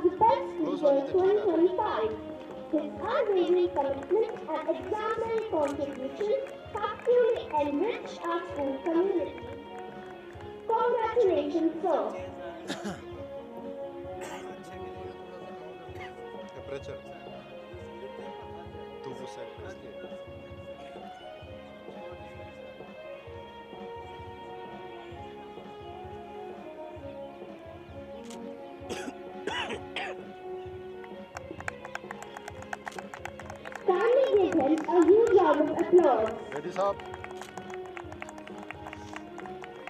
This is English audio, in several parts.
the Best Teacher 2025. His unwavering commitment and exemplary contributions have truly enriched our school community. Congratulations, sir. Temperature तो वो set है इसलिए Kindly give him a huge round of applause. Ready साहब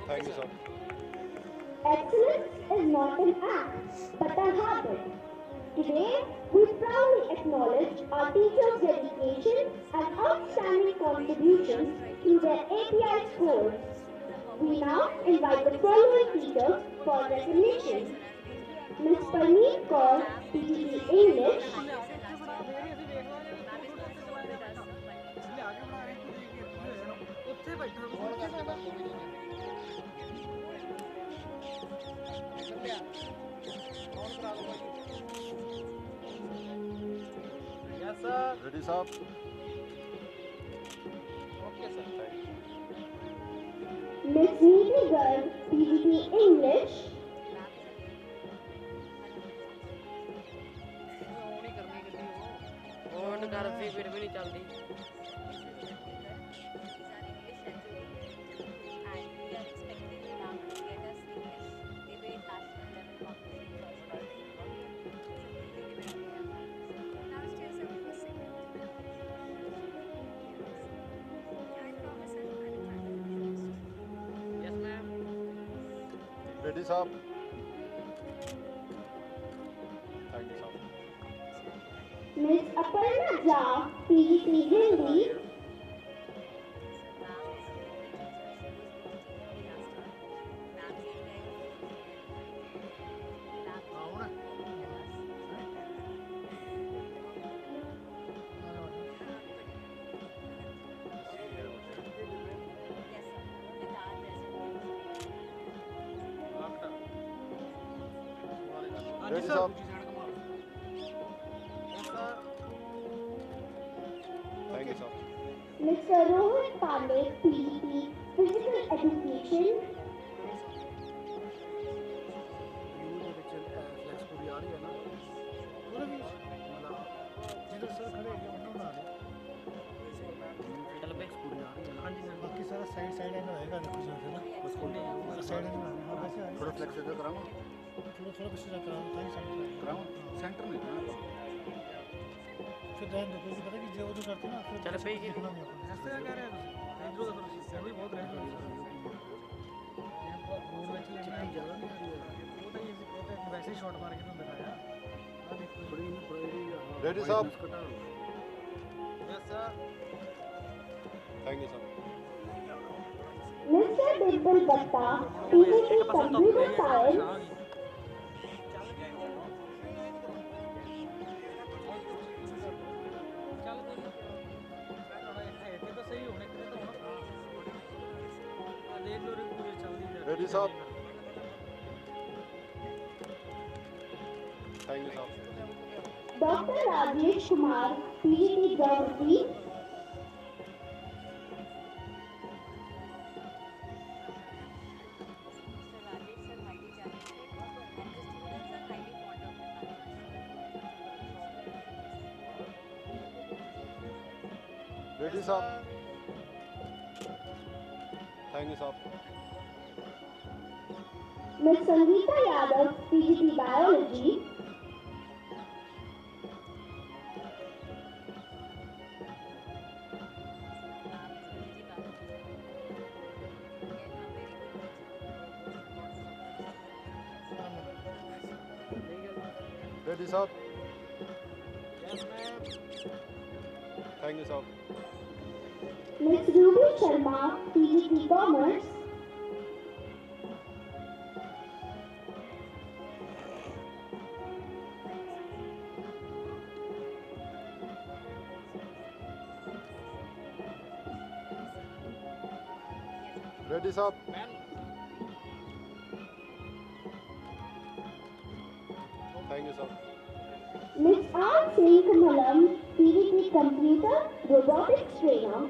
thank you sir Excellence is not an act, but a habit. Today, we proudly acknowledge our teachers' dedication and outstanding contributions to their API scores. We now invite the following teachers for recognition. Ms. Parneet Kaur, PGP English. Ready साहब Ms. Neeti Garg, PGP English. Phone कर फिर भी नहीं चलती ready साहब thank you साहब Ms. Aparna Jha, PGP Hindi. Ready साहब thank you साहब Mr. Rohit Pandey, PGP Physical Education. थोड़ा फ्लेक्स कराऊँ कराऊँ सेंटर में चल पे रेडी साहब थैंक यू साहब Mr. Dimple Batta, PGP Computer Science. Ready साहब थैंक यू साहब Dr. Rajesh Kumar, PGP Geography. Ready साहब थैंक यू साहब Ms. Sangeeta Yadav, PGP Biology. Ready साहब थैंक यू साहब Ms. Ruby Sharma, PGP Commerce. Ready साहब Thank you, sir. Miss R. Singh Kamalam, PVT Computer Robotics Trainer.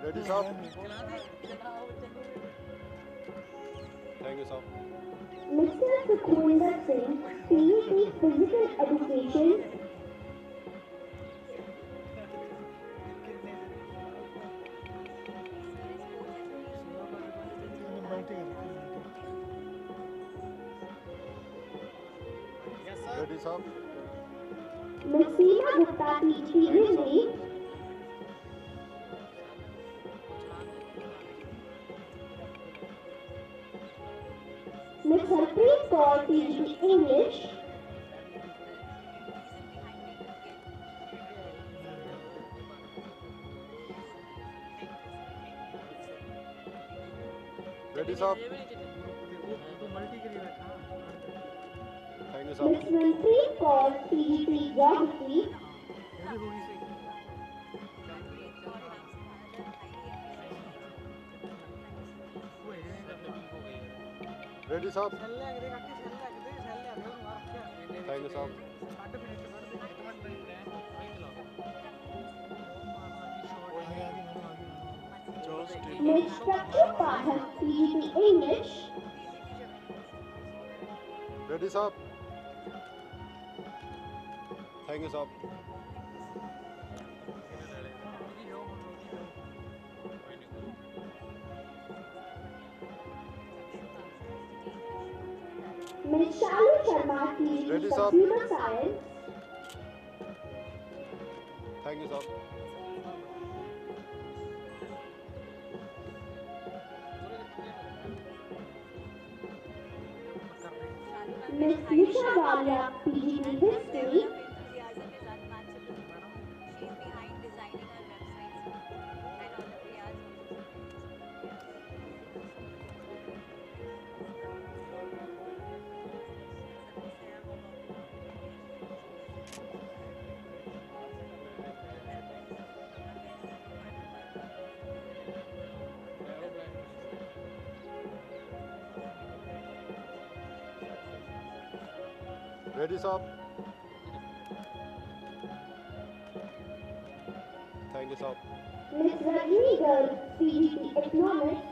Ready, sir? Thank you, sir. Mr. Sukhwinder Singh, PVT Physical Education. Ready, sir? Miss Seema Gupta, PVT Hindi. Miss Harpreet Kaur, PVT English. Ready, sir? Thank you, sir. Miss Manpreet Kaur, PVT Geography. Ready, sir? Thank you, sir. Miss Shakti Pathak, PVT English. Ready, sir? Thank you, sir. Miss Shalu Sharma, PVT Ready, sir. Computer Science. Thank you, sir. Miss Nisha Walia, PVT History. Ready, sir? Thank you, sir. Miss Rajni Garg, PVT Economics.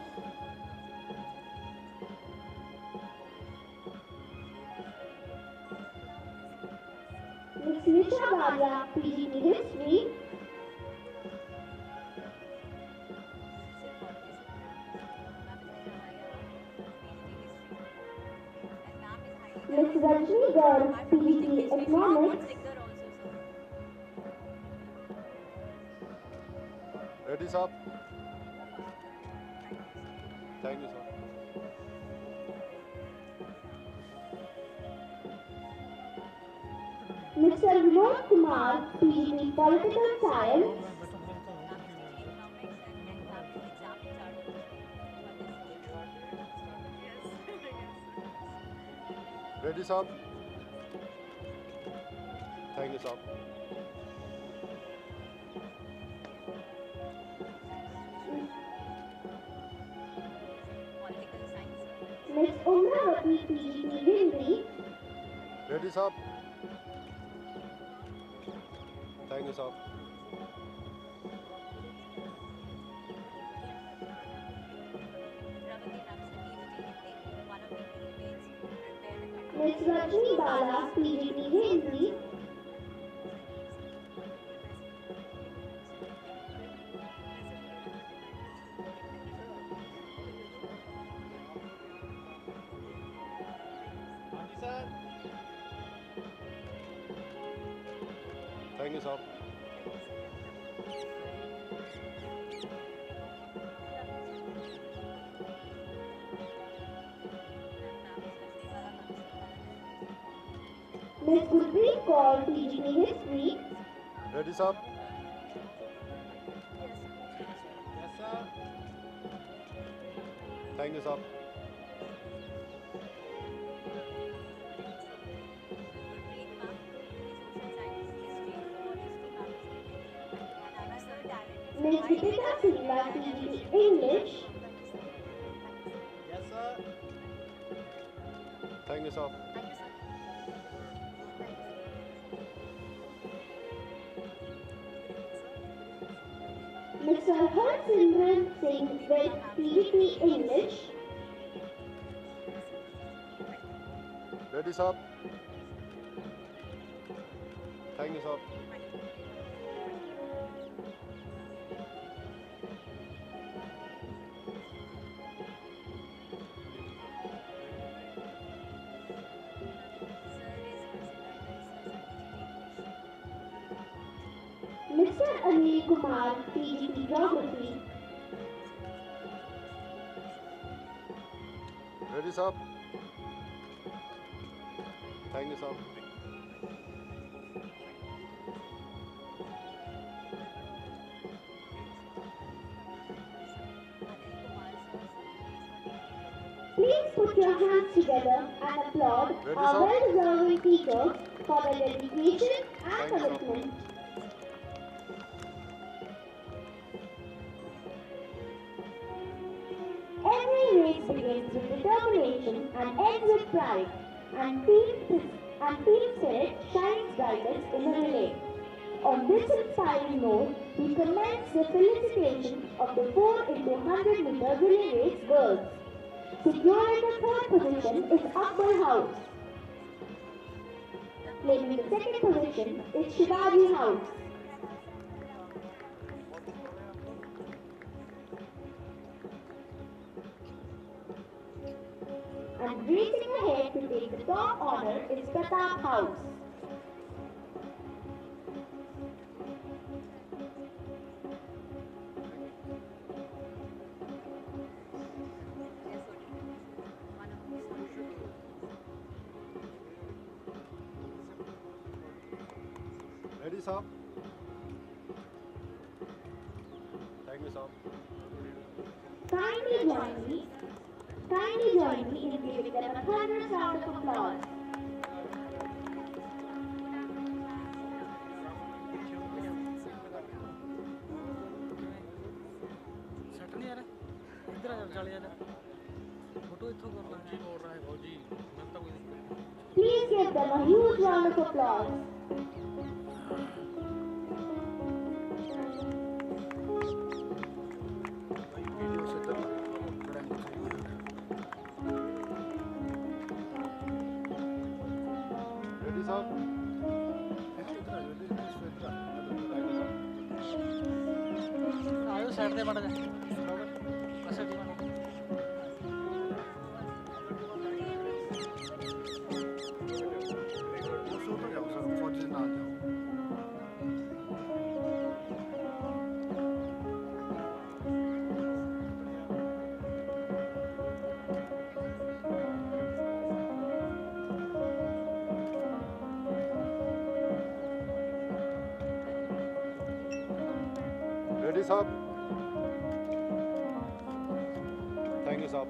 Miss Nisha Walia, PVT History. Miss Rajni Garg, PVT Economics. Ready, sir? Thank you, sir. Mr. Vinod Kumar, PVT Political Science. Ready, sir? Thank you, sir. Miss Umravati, PVT Hindi. Ready, sir? Thank you, sir. Miss Rajni Bala, PVT Hindi. Thank you, sir. Miss Gurpreet called TGT History. Ready, sir? Yes, sir. Thank you, sir. Miss Deepika Singla TGT English. Yes, sir. Thank you, sir. Mr. Harsimran Singh with TGT English. Ready, sir? Thank you, sir. Mr. Anil Kumar TGT Geography. Ready, sir? Thank you, sir. Please put your hands together and applaud Ready, our sir? well-deserving teachers for their dedication and Thank you, sir. commitment. Every race begins with determination and ends with pride, and team spirit shines brightest in a relay. On this inspiring note, we commence the felicitation of the 4 into 100 meter relay race girls. Securing the third position is Akbar House. Claiming the second position is Shivaji House. And racing ahead to take the top honor is Pratap House. Ready, sir? Thank you, sir. Kindly join me in giving them a thunderous round of applause. Set ਨਹੀਂ ਆ ਰਿਹਾ ਇੱਧਰ ਆ ਜਾ ਚੱਲ ਜਾ photo ਇੱਥੋਂ ਕਰ ਲਾ ਜੀ ਬੋਲ ਰਹਾ ਹੈ ਫੌਜੀ ਮੈਂ ਤਾਂ ਕੋਈ ਨਹੀਂ Please give them a huge round of applause. Ready, sir? ਆਇਓ ਸਾਈਡ ਤੇ ਮੜ ਜਾ ਪਾਸੇ ਦੀ Ready, sir? Thank you, sir.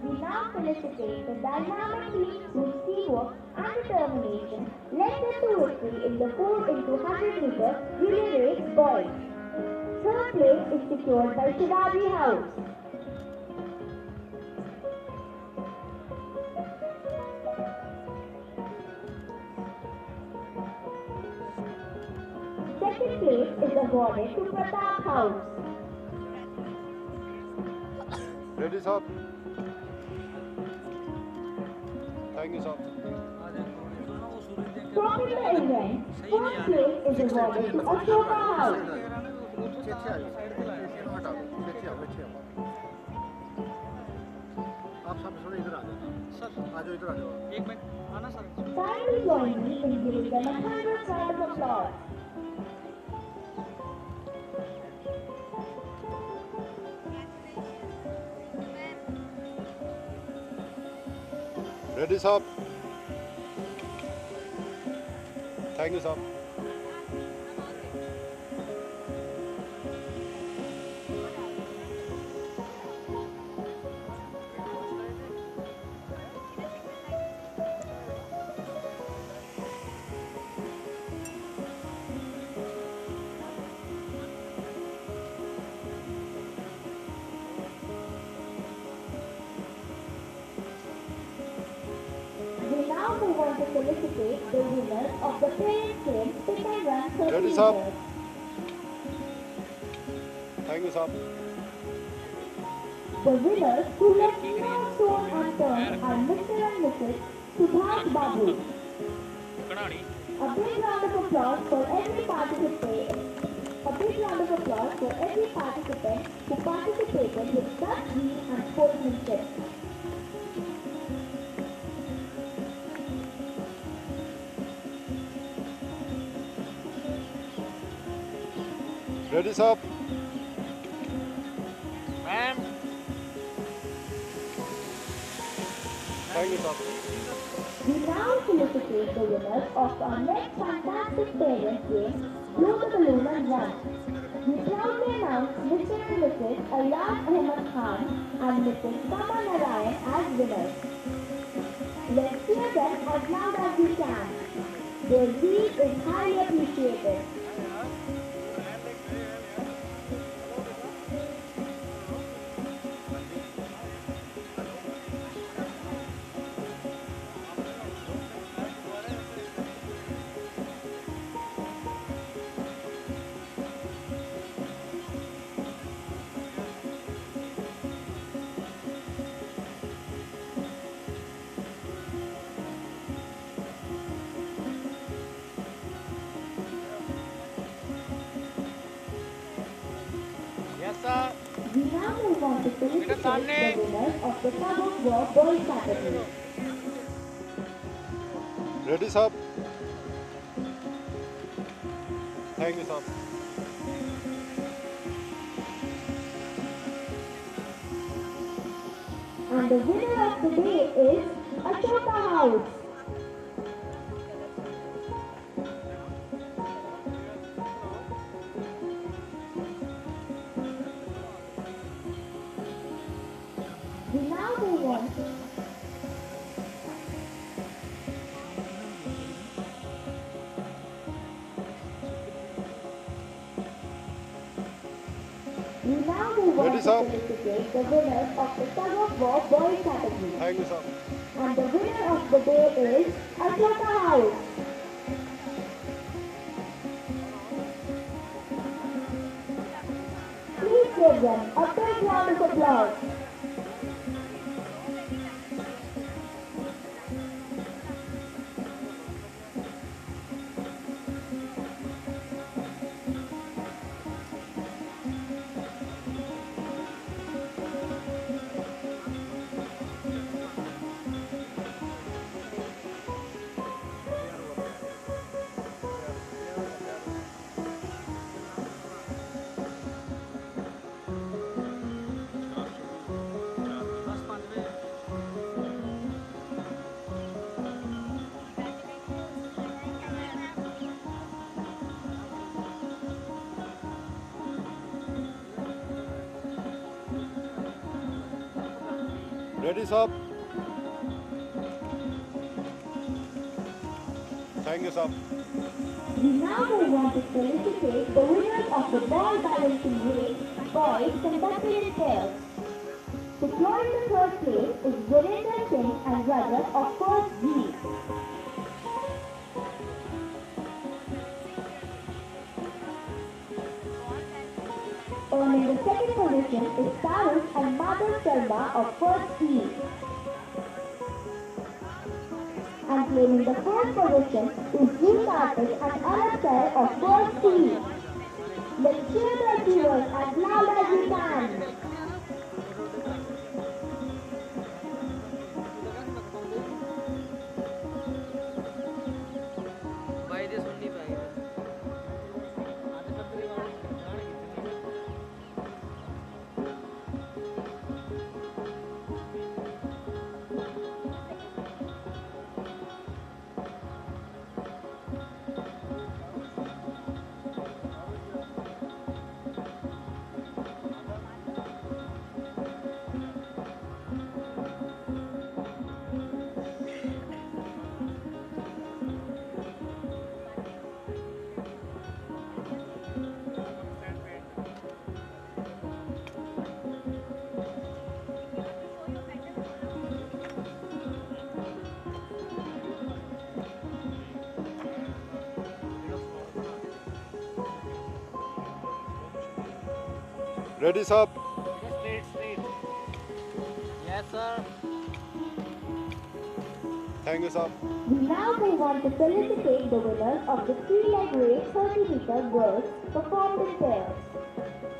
We now felicitate the dynamic teams whose teamwork and determination led them to victory in the 4 into 100 meter relay race boys. Third place is secured by Shivaji House. Second place is awarded to Pratap House. Ready, sir? Thank you, sir. ਆ ਜਾ ਉਹ ਸੂਰਜ ਦੇ Topping the event, fourth place is awarded to Ashoka House. ਉੱਥੇ ਆ side ਤੇ ਲਾਇਆ ਸੀ हटा दो पीछे आओ पीछे आओ आप सब थोड़े इधर आ जाओ ਸਰ आ जाओ इधर आ जाओ ਇੱਕ ਮਿੰਟ ਆਣਾ sir Kindly join me in giving them a thunderous round of applause. Ready, sir? Thank you, sir. We now move on to felicitate the winners of the parent game Pick and Run 30 Ready, sir. meters. Thank you, sir. The winners who left no stone unturned are Mr. and Mrs. Subhash Babu. ਕਢਾਣੀ A big round of applause for every participant. A big round of applause for every participant who participated with such zeal and sportsmanship. Ready, sir. Ma'am Thank you, sir. We now felicitate the winners of our next fantastic parent game, Blow the Balloon and Run. We proudly announce Mr. and Mrs. Ayaz Ahmed Khan and Mrs. Kama Narayan as winners. Let's cheer them as loud as we can. Their zeal is highly appreciated. Yes sir We now move on to felicitate the winners of the Tug of War Boys category. Ready, sir. Thank you, sir. And the winner of the day is Ashoka House. We now move on to Ready, sir. felicitate the winners of the Tug of War Boys category. Thank you, sir. And the winner of the day is Ashoka House. Please give them a big round of applause. Ready, sir. Thank you, sir. We now move on to felicitate the winners of the ball balancing race, boys conducted in pairs. Securing the third place is Virendra Singh and Rajat of First G. Earning the second position is Sarus and Madhav Sharma of First E. And claiming the first position is G. Karthik and Alak Sir of First C. Let's cheer the achievers as loud as we can. ਬਾਈ ਦੇ ਸੁਣਨੀ ਪੈ ਗਈ Ready, sir. Yes, sir. Thank you, sir. We now move on to felicitate the winners of the 3-leg race 30-meter girls performed in pairs.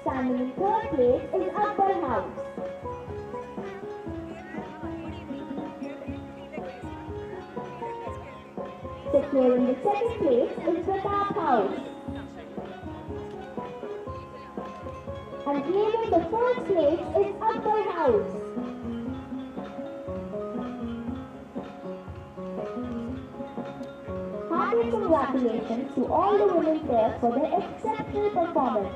Standing in third place is Akbar House. Securing the second place is Pratap House. And claiming the first place is Akbar House. Hearty congratulations to all the women pairs for their exceptional performance.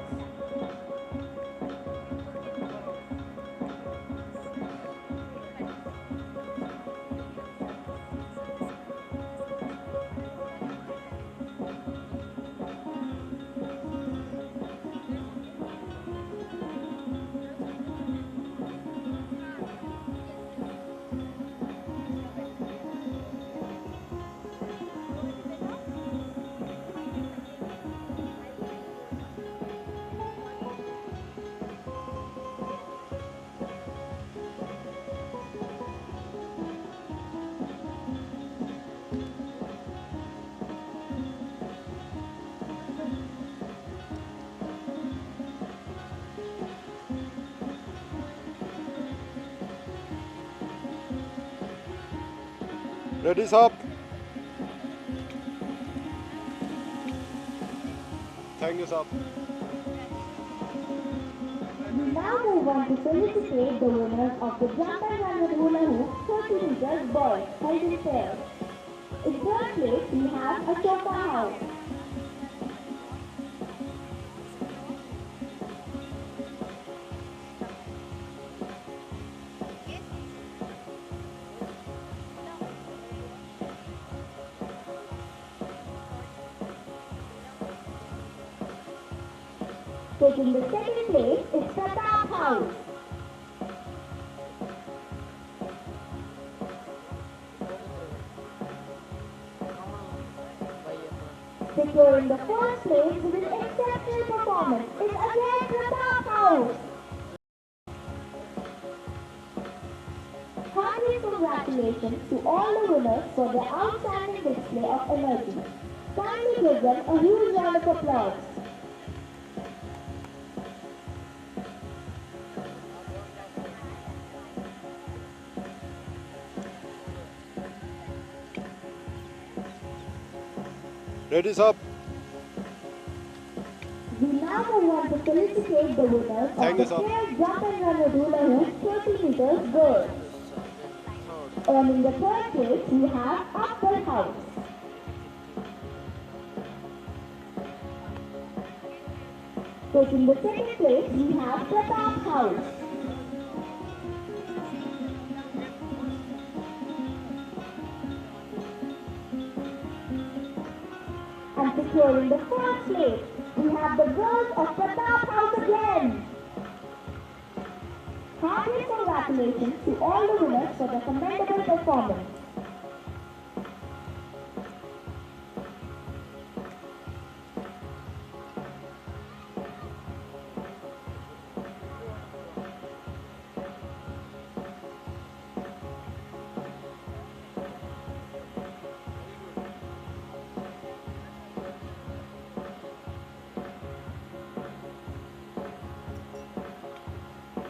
Ready, sir. Thank you, sir. We now move on to felicitate the winners of the jump and run with hula hoop 30 meters boys held in pairs. In third place, we have Ashoka House. Taking the second place is Pratap House. Securing the first place with an exceptional performance is again Pratap House. Hearty congratulations to all the winners for their outstanding display of energy. Kindly give them a huge round of applause. Ready, sir. We now move on to felicitate the winners Thank you, of the sir. pair jump and run with hula hoop 30 meters girls. Earning the third place, we have Akbar House. Taking the second place, we have Pratap House. And securing the first place, we have the girls of Pratap House again. Hearty congratulations to all the winners for their commendable performance.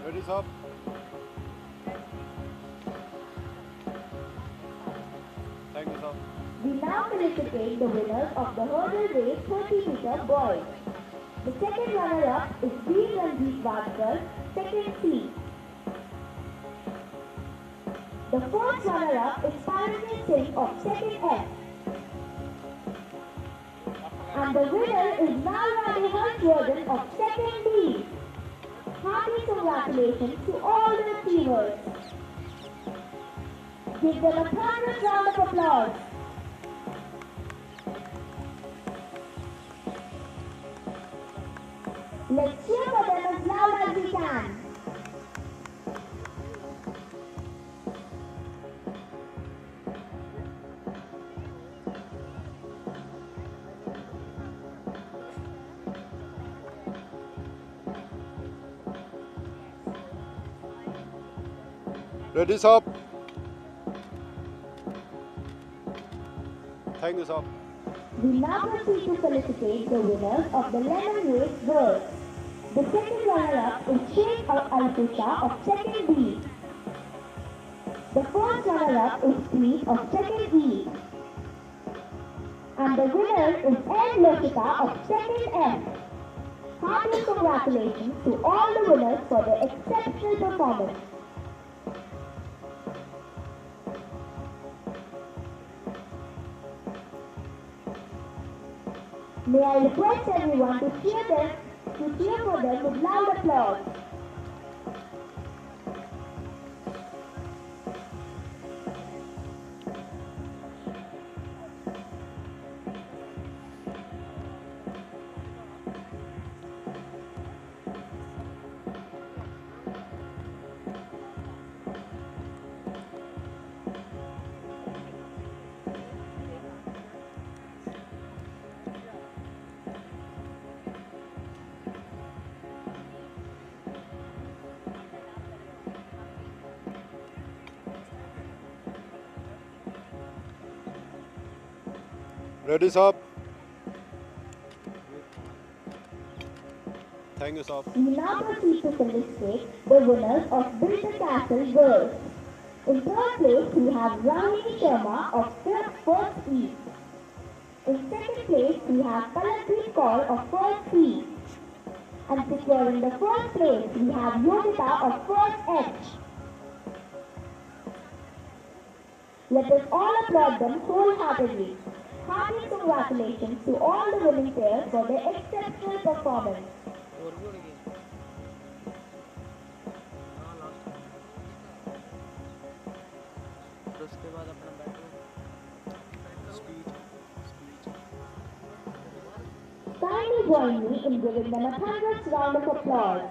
Ready, sir. Thank you, sir. We now felicitate the winners of the hurdle race 30-meter boys. The second runner-up is B. Ranjit Vadkar, second C. The fourth runner-up is Paramit Singh of second F. And the winner is Nalwadi Harshvardhan of second B. Hearty congratulations to all the achievers. Give them a thunderous round of applause. Let's cheer for them as loud as we can. Ready, sir? Thank you, sir. We now proceed to felicitate the winners of the lemon race girls. The second runner-up is Sheikh Al-Tusha of second B. The first runner-up is Sweet of second E. And the winner is N. Lokita of second F. Hearty congratulations to all the winners for their exceptional performance. May I request everyone to cheer for them with loud applause. Ready, sir? Thank you, sir. We now proceed to felicitate the winners of Build the Castle Girls. In third place, we have Ramini Sharma of first E. In second place, we have Palanpreet Kaur of first C. And securing the first place, we have Yogita of first H. Let us all applaud them wholeheartedly. Hearty congratulations to all the winning pairs for their exceptional performance. और भी होने की हाँ last तो उसके बाद अपना battle speed Kindly join me in giving them a thunderous round of applause.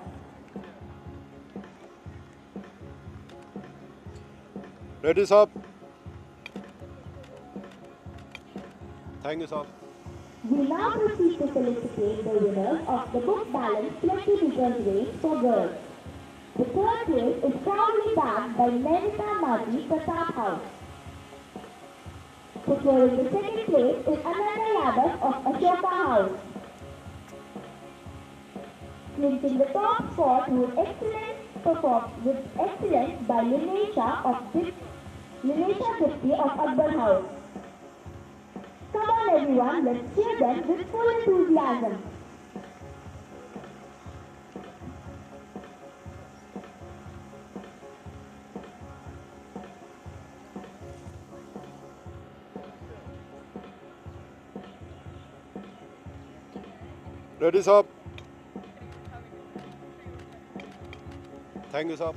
Ready, sir? Thank you, sir. We now proceed to felicitate the winners of the book balance 20 meters race for girls. The third place is proudly backed by Merita Mati Pratap House. Securing the second place is Ananda Yadav of Ashoka House. Clinching the top spot with excellence by Linesha Gupti of Akbar House. Come on everyone, let's cheer them with full enthusiasm. Ready, sir? Thank you, sir.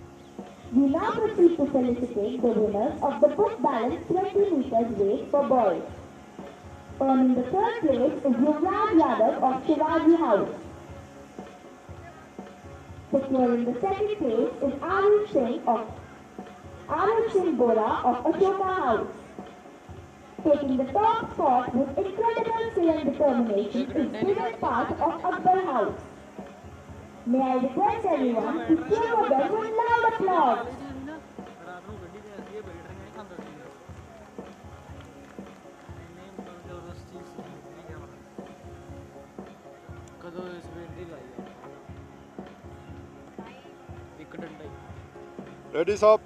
We now proceed to felicitate the winners of the book balance 20 meters race for boys. Earning the third place is Yuvraj Yadav of Shivaji House. Securing the second place is Arush Singh Bora of Ashoka House. Taking the top spot with incredible skill and determination is Dylan Park of Akbar House. May I request everyone to cheer for them with loud applause. रात को गड्डी में ऐसी बैठ रहे हैं खांदा नहीं नहीं जबरदस्ती नहीं क्या कदों इस बेंडी लाई एक डंडा Ready, sir?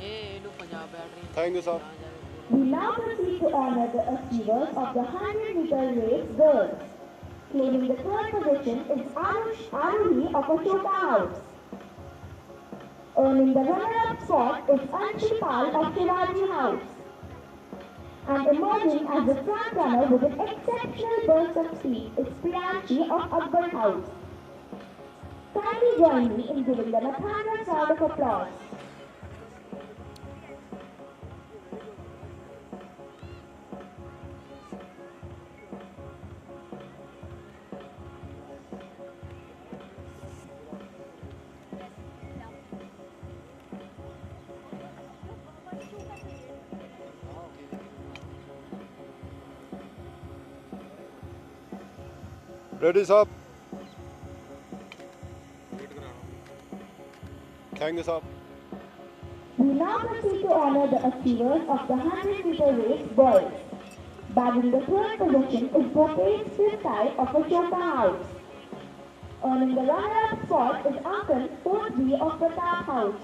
ये लोग पंजाब बैठ रही हैं Thank you, sir. We now proceed to honor the achievers of the 100-meter race girls. Claiming the third position is Aruhi of Ashoka House. Earning the runner-up spot is Anshi Pal of Shivaji House. And emerging as the front runner with an exceptional burst of speed is Priyanshi of Akbar House. Kindly join me in giving them a thunderous round of applause. Ready, sir? Thank you, sir. We now proceed to honor the achievers of the 100-meter race boys. Bagging the third position is Gopesh Desai of Ashoka House. Earning the runner-up spot is Ankan 4-3 of Pratap House.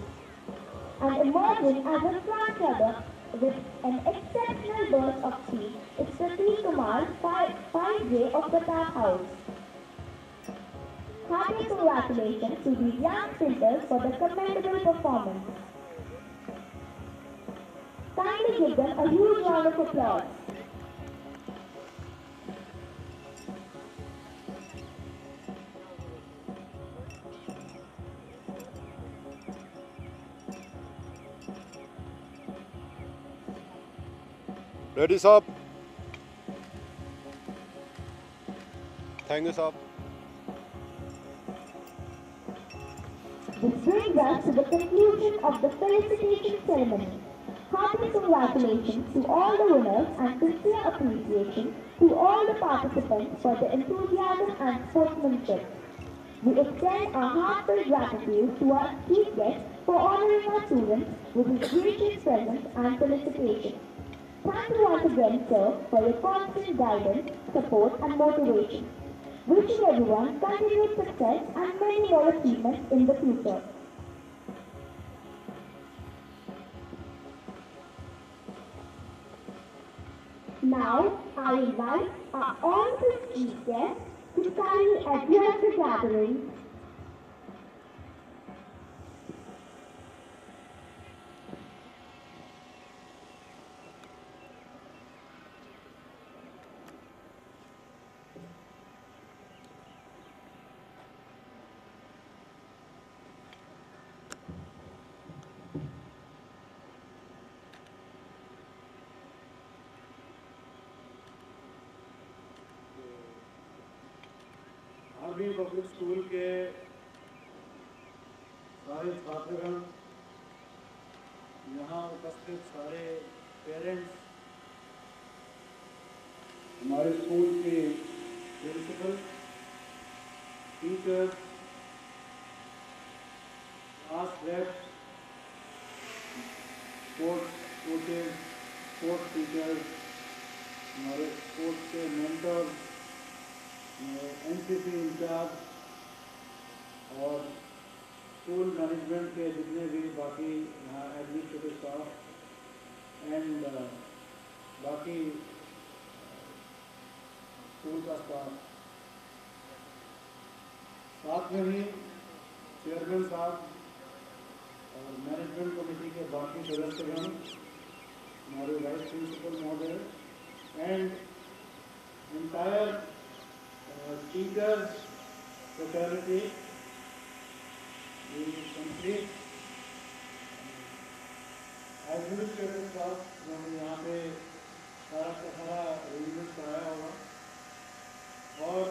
And emerging as a front-runner with an exceptional burst of speed is Prateek Kumar 5J of Pratap House. Hearty congratulations to these young sprinters for the commendable performance. Kindly give them a huge round of applause. Ready, sir. Thank you, sir. This brings us to the conclusion of the felicitation ceremony. Hearty congratulations to all the winners and sincere appreciation to all the participants for their enthusiasm and sportsmanship. We extend our heartfelt gratitude to our chief guest for honoring our students with his gracious presence and felicitation. Thank you once again, sir, for your constant guidance, support and motivation. Wishing everyone continued success and many more achievements in the future. Now, I invite our honorable chief guest to kindly address the gathering. RV public school के सारे छात्रगण, यहाँ उपस्थित सारे parents, हमारे school के principal, teachers, class reps, sports coaches, sports teachers, हमारे sports के mentors, NCC in charge और स्कूल मैनेजमेंट के जितने भी बाकी यहाँ एडमिनिस्ट्रेटिव स्टाफ एंड बाकी स्कूल का स्टाफ, साथ में ही चेयरमैन साहब और मैनेजमेंट कमेटी के बाकी सदस्यगण, हमारे वाइस प्रिंसिपल महोदय and entire teachers fraternity, we complete administrative staff जो यहाँ पे सारा का सारा अरेंजमेंट कराया होगा और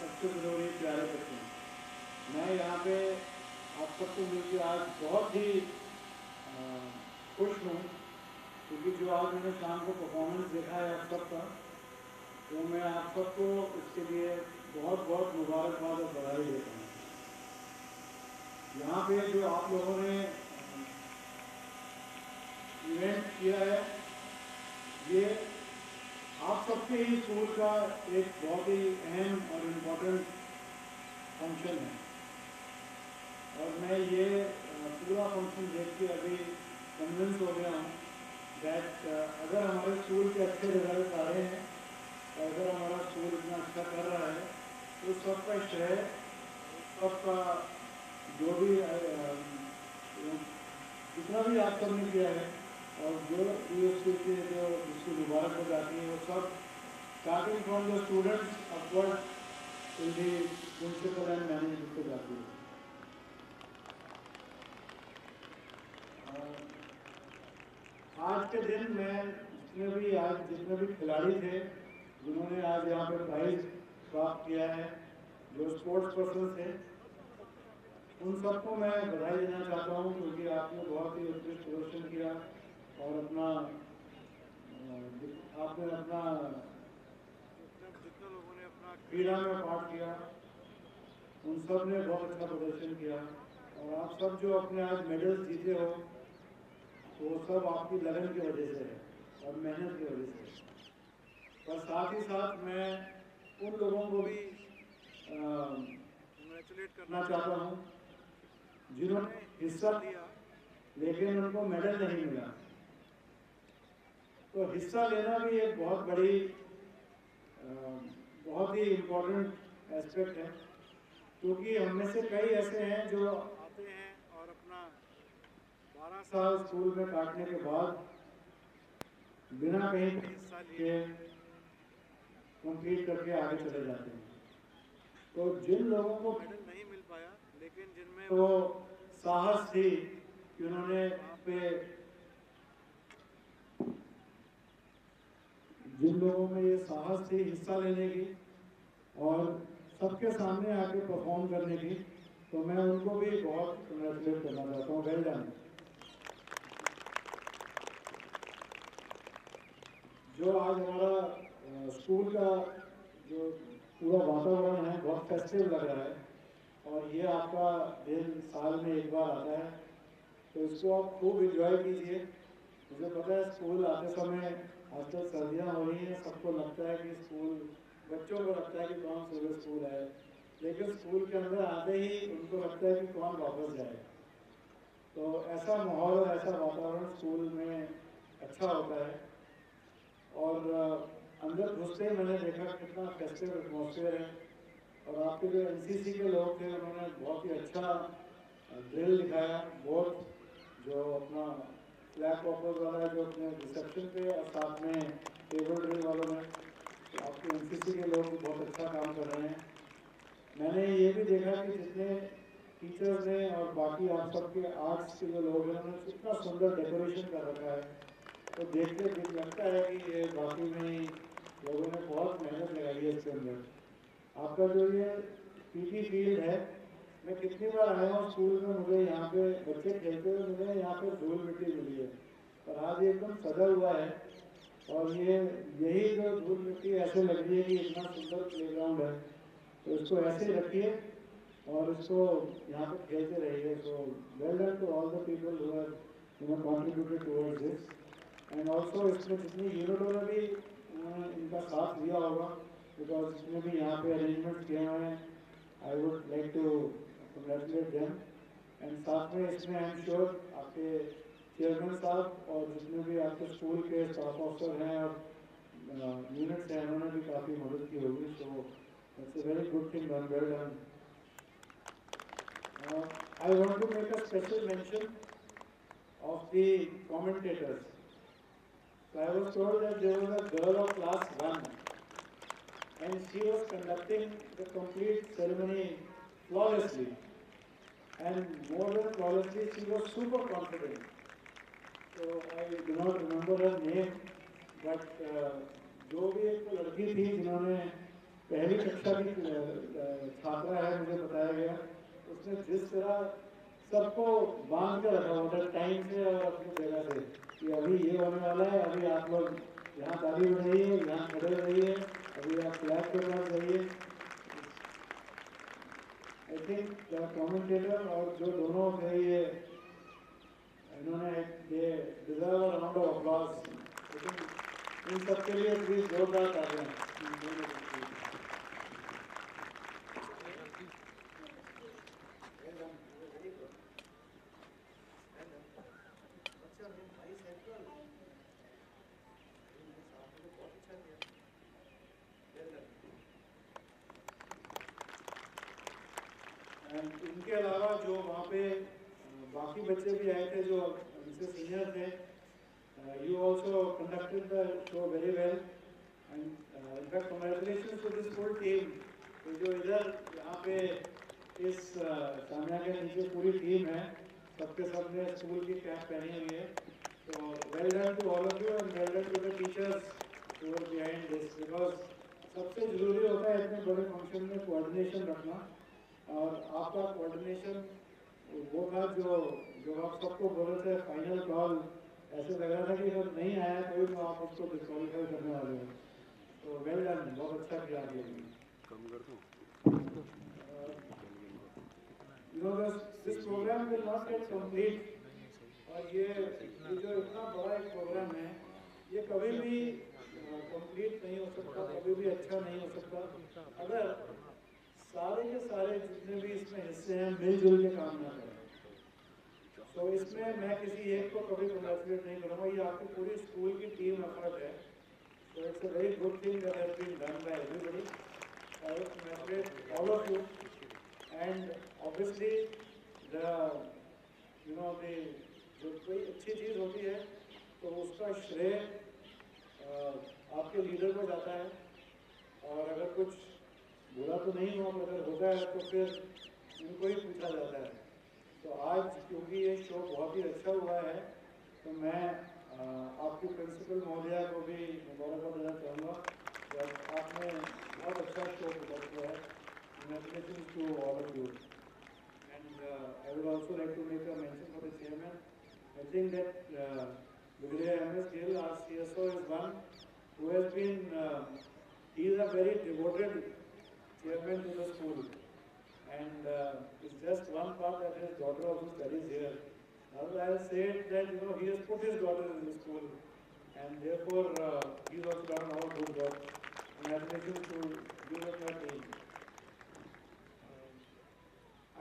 सबसे जरूरी प्यारे बच्चे, मैं यहाँ पे आप सबको मिलकर आज बहुत ही खुश हूँ क्योंकि जो आज मैंने शाम को परफॉर्मेंस देखा है आप सबका, तो मैं आप सबको इसके लिए बहुत बहुत मुबारकबाद और बधाई देता हूँ। यहाँ पे जो आप लोगों ने इवेंट किया है, ये आप सबके ही स्कूल का एक बहुत ही अहम और इम्पोर्टेंट फंक्शन है और मैं ये पूरा फंक्शन देख के अभी कन्विंस हो गया हूँ दैट अगर हमारे स्कूल के अच्छे रिजल्ट आ रहे हैं, अगर हमारा स्कूल इतना अच्छा कर रहा है तो सबका श्रेय, सबका जो भी जितना भी आप सबने किया है और जो यूएससी के जो जिसकी मुबारक हो जाती है वो सब starting from the students upward to the principal and management को जाती है। आज के दिन में जितने भी खिलाड़ी थे जिन्होंने आज यहाँ पे प्राइज प्राप्त किया है, जो स्पोर्ट्स पर्सन थे, उन सबको मैं बधाई देना चाहता हूँ क्योंकि आपने बहुत ही उत्कृष्ट प्रदर्शन किया और आपने अपना जितने लोगों ने अपना क्रीड़ा में पार्ट किया उन सब ने बहुत अच्छा प्रदर्शन किया और आप सब जो अपने आज मेडल्स जीते हो वो सब आपकी लगन की वजह से है और मेहनत की वजह से। पर साथ ही साथ मैं उन लोगों को भी कंग्रेचुलेट करना चाहता हूँ जिन्होंने हिस्सा लिया लेकिन उनको मेडल नहीं मिला। तो हिस्सा लेना भी एक बहुत बड़ी बहुत ही इम्पोर्टेंट एस्पेक्ट है, क्योंकि हम में से कई ऐसे हैं जो आते हैं और अपना 12 साल स्कूल में काटने के बाद बिना कहीं पे हिस्सा लिए कंप्लीट करके आगे चले जाते हैं। तो जिन लोगों को मेडल नहीं मिल पाया लेकिन जिनमें वो साहस थी कि उन्होंने वहाँ पे जिन लोगों में ये साहस थी हिस्सा लेने की और सबके सामने आके परफॉर्म करने की, तो मैं उनको भी बहुत कंग्रेचुलेट करना चाहता हूँ। Well done. जो आज हमारा स्कूल का जो पूरा वातावरण है बहुत फेस्टिव लग रहा है और ये आपका दिन साल में एक बार आता है, तो इसको आप खूब एंजॉय कीजिए। मुझे पता है स्कूल आते समय आजकल सर्दियाँ हो रही हैं, सबको लगता है कि स्कूल, बच्चों को लगता है कि कौन सुबह स्कूल है, लेकिन स्कूल के अंदर आते ही उनको लगता है कि कौन वापस जाए। तो ऐसा माहौल और ऐसा वातावरण स्कूल में अच्छा होता है और अंदर घुसते ही मैंने देखा कितना फेस्टिव एटमॉस्फेयर है। और आपके जो एनसीसी के लोग थे उन्होंने बहुत ही अच्छा ड्रिल दिखाया, बहुत जो अपना फ्लैग ऑफर्स वाला है जो अपने रिसेप्शन पे और साथ में टेबल ड्रिल वालों में, तो आपके एनसीसी के लोग भी बहुत अच्छा काम कर रहे हैं। मैंने ये भी देखा कि जितने टीचर्स ने और बाकी आप सबके आर्ट्स के जो लोग हैं उन्होंने कितना सुंदर डेकोरेशन कर रखा है, तो देख के लगता है कि ये वाकई में ही लोगों ने बहुत मेहनत लगाई है इसके अंदर। आपका जो ये पीटी फील्ड है, मैं कितनी बार आया हूँ स्कूल में, मुझे यहाँ पे बच्चे खेलते हुए मिले, यहाँ पे धूल मिट्टी मिली है, पर आज एकदम सजा हुआ है और ये यही जो धूल मिट्टी ऐसे लग रही है कि इतना सुंदर प्लेग्राउंड है, तो इसको ऐसे ही रखिए और इसको यहाँ पे खेलते रहिए। So well done to all the people who have contributed towards this and also इसमें जितनी यूनिटों ने भी इनका साथ दिया होगा, बिकॉज जितने भी यहाँ पे अरेंजमेंट किए हुए हैं, I would like to congratulate them. And साथ में इसमें आई एम श्योर आपके चेयरमैन साहब और जितने भी आपके स्कूल के स्टाफ ऑफिसर हैं और यूनिट्स हैं उन्होंने भी काफ़ी मदद की होगी। So it's a very good thing done, well done. I want to make a special mention of the commentators. So I was told that there was a girl of class 1 and she was conducting the complete ceremony flawlessly, and more than flawlessly, she was super confident. So I do not remember her name, but जो भी एक लड़की थी जिन्होंने पहली कक्षा की छात्रा है मुझे बताया गया, उसने जिस तरह सबको बांध के रखा हुआ था टाइम से और अपनी जगह से कि अभी ये होने वाला है, अभी आप लोग यहाँ ताली बजाइए, यहाँ खड़े रहिए, अभी आप फ्लैग के पास जाइए। आई थिंक द कमेंटेटर और जो दोनों थे ये इन्होंने ये deserve a round of applause. लेकिन इन सब के लिए प्लीज जोरदार तालियां। इनके अलावा जो वहाँ पे बाकी बच्चे भी आए थे जो इनसे सीनियर थे, you also conducted the show very well and in fact congratulations to this full team. तो जो इधर यहाँ पे इस सामने के नीचे पूरी टीम है, सबके सब ने स्कूल की कैप पहनी हुई है, तो well done to all of you and well done to the teachers who were behind this, because सबसे जरूरी होता है इतने बड़े फंक्शन में कोऑर्डिनेशन रखना। और आपका कोऑर्डिनेशन वो था जो आप सबको बोल रहे थे फाइनल कॉल, ऐसे लग रहा था कि अगर नहीं आया कोई तो आप उसको डिस्क्वालीफाई करने वाले हो। तो वेल डन, बहुत अच्छा किया आप लोगों ने। program will not get complete. और ये जो इतना बड़ा एक प्रोग्राम है, ये कभी भी कंप्लीट नहीं हो सकता, कभी भी अच्छा नहीं हो सकता अगर सारे के सारे जितने भी इसमें हिस्से हैं मिलजुल के काम ना करें। तो इसमें मैं किसी एक को कभी कंग्रेचुलेट नहीं करूँगा, ये आपकी पूरी स्कूल की टीम एफर्ट है। So it's a very good thing that has been done by everybody. I would congratulate all of you. And obviously, the जो कोई अच्छी चीज़ होती है तो उसका श्रेय आपके लीडर को जाता है, और अगर कुछ बुरा तो नहीं हुआ, अगर होता है तो फिर उनको ही पूछा जाता है। तो आज क्योंकि ये शो बहुत ही अच्छा हुआ है, तो मैं आपकी प्रिंसिपल महोदया को भी मुबारकबाद देना चाहूँगा। आपने बहुत अच्छा शो प्रोवाइड किया है। Congratulations to all of you. And I would also like to make a mention for the chairman. I think that Brigadier M.S. Gill, our CSO, is one who has been, he is a very devoted chairman to the school. And it's just one part that his daughter also studies here. I have said that he has put his daughter in the school, and therefore he has also done all good work. Congratulations to you and your team.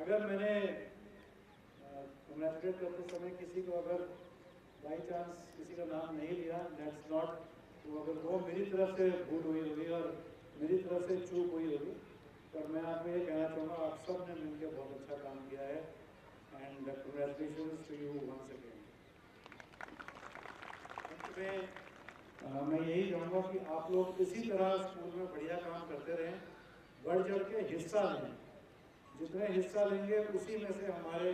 अगर मैंने congratulate करते समय किसी को अगर by chance किसी का नाम नहीं लिया, दैट्स नॉट, तो अगर वो मेरी तरफ से भूल हुई होगी और मेरी तरफ से चूक हुई होगी, पर मैं आपको ये कहना चाहूँगा आप सब ने मिलकर बहुत अच्छा काम किया है। And congratulations to you once again. मैं यही कहूँगा कि आप लोग इसी तरह स्कूल में बढ़िया काम करते रहें, बढ़ चढ़ के हिस्सा लें। जितने हिस्सा लेंगे उसी में से हमारे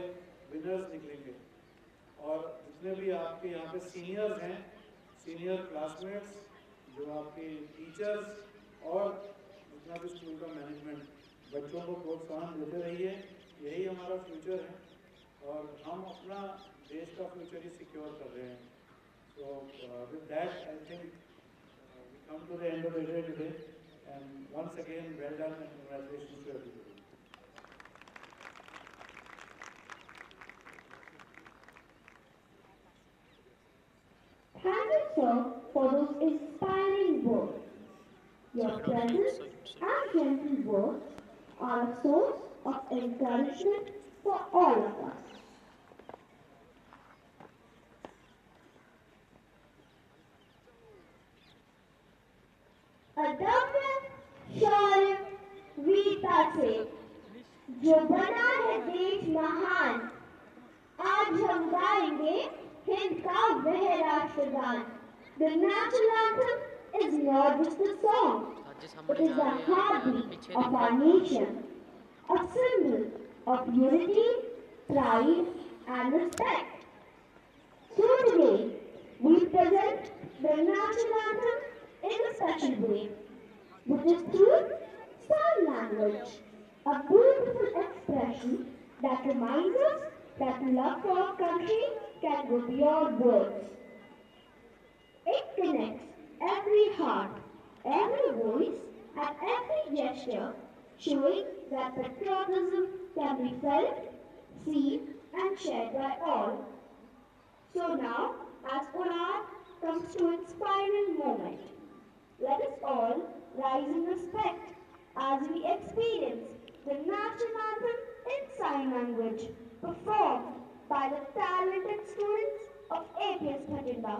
विनर्स निकलेंगे। और जितने भी आपके यहाँ पे सीनियर्स हैं, सीनियर क्लासमेट्स, जो आपके टीचर्स और जितना भी स्कूल का मैनेजमेंट, बच्चों को प्रोत्साहन देते रहिए, यही हमारा फ्यूचर है और हम अपना देश का फ्यूचर ही सिक्योर कर रहे हैं। So with that I think we come to the end of the day today, and once again well done and congratulations to everybody. Thank you, sir, for those inspiring words. Your presence and gentle words are a source of encouragement for all of us. अदम्य शौर्य वीरता से जो बना है देश महान, आज हम गाएंगे हिंद का वह राष्ट्रगान। The national anthem is not just a song, it is the heartbeat of our nation, a symbol of unity, pride and respect. So today, we present the national anthem in a special way, which is through sign language, a beautiful expression that reminds us that love for our country can go beyond words. It connects every heart, every voice, and every gesture, showing that patriotism can be felt, seen, and shared by all. So now, as Quran comes to its final moment, let us all rise in respect as we experience the national anthem in sign language, performed by the talented students of APS Bhatinda.